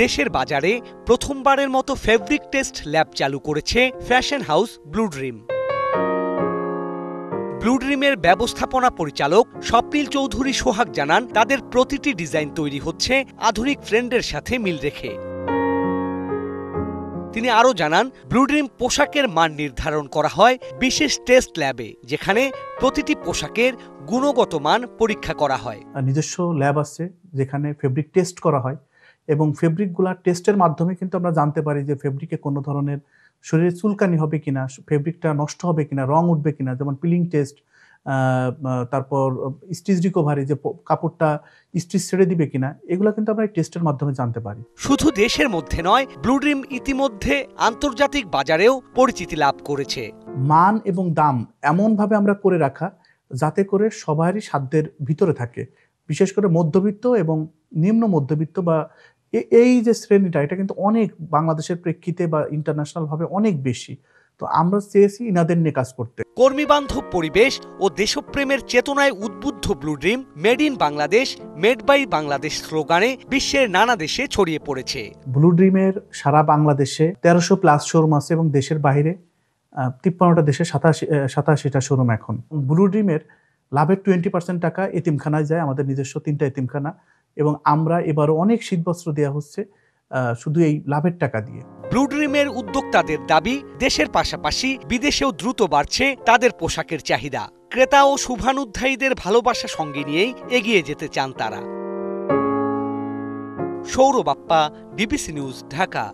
দেশের বাজারে প্রথমবারের মতো ফেব্রিক টেস্ট ল্যাব চালু করেছে fashion house blue dream. Blue ড্রিমের ব্যবস্থাপনা পরিচালক স্বপ্নিল চৌধুরী সোহাগ জানান, তাদের প্রতিটি ডিজাইন তৈরি হচ্ছে আধুনিক ট্রেন্ডের সাথে মিল রেখে। তিনি আরও জানান, ব্লু ড্রিম পোশাকের মান নির্ধারণ করা হয় বিশেষ টেস্ট ল্যাবে, যেখানে প্রতিটি পোশাকের গুণগত মান পরীক্ষা করা হয়। নিজস্ব ল্যাব আছে যেখানে ফেব্রিক টেস্ট করা হয় এবং ফেব্রিকগুলা টেস্টের মাধ্যমে কিন্তু আমরা জানতে পারি যে ফেব্রিকে কোনো ধরনের শরীরে চুলকানি হবে কিনা, ফেব্রিকটা নষ্ট হবে কিনা, রং উঠবে কিনা, যেমন পিলিং টেস্ট, তারপর স্টিচ রিকভারি, যে কাপড়টা স্টিচ ছেড়ে দিবে কিনা, এগুলো কিন্তু আমরা এই টেস্টের মাধ্যমে জানতে পারি। শুধু দেশের মধ্যে নয়, ব্লু ড্রিম ইতিমধ্যে আন্তর্জাতিক বাজারেও পরিচিতি লাভ করেছে। মান এবং দাম এমনভাবে আমরা করে রাখা যাতে করে সবারই সাধ্যের ভিতরে থাকে, বিশেষ করে মধ্যবিত্ত এবং নিম্ন মধ্যবিত্ত বা এই যে শ্রেণীটা, এটা কিন্তু অনেক বাংলাদেশের প্রেক্ষিতে বা ইন্টারন্যাশনাল ভাবে অনেক বেশি। তো আমরা চেয়েছি ইনাদের নিয়ে কাজ করতে। কর্মীবান্ধব পরিবেশ ও দেশপ্রেমের চেতনায় উদ্বুদ্ধ blue dream made in Bangladesh, made by Bangladesh স্লোগানে বিশ্বের নানা দেশে ছড়িয়ে পড়েছে। ব্লু ড্রিমের সারা বাংলাদেশে 1300+ শোরুম আছে এবং দেশের বাইরে 53টা দেশে 87টা শোরুম এখন। ব্লু ড্রিমের লাভের 20% টাকা এতিমখানায় যায়, আমাদের নিজস্ব 3টা এতিমখানা, এবং আমরা এবারও অনেক শীতবস্ত্র দেওয়া হচ্ছে শুধু এই লাভের টাকা দিয়ে। ব্লু ড্রিমের উদ্যোক্তাদের দাবি, দেশের পাশাপাশি বিদেশেও দ্রুত বাড়ছে তাদের পোশাকের চাহিদা। ক্রেতা ও শুভানুধ্যায়ীদের ভালোবাসা সঙ্গে নিয়েই এগিয়ে যেতে চান তারা। Sourav Bappa, DBC news, Dhaka.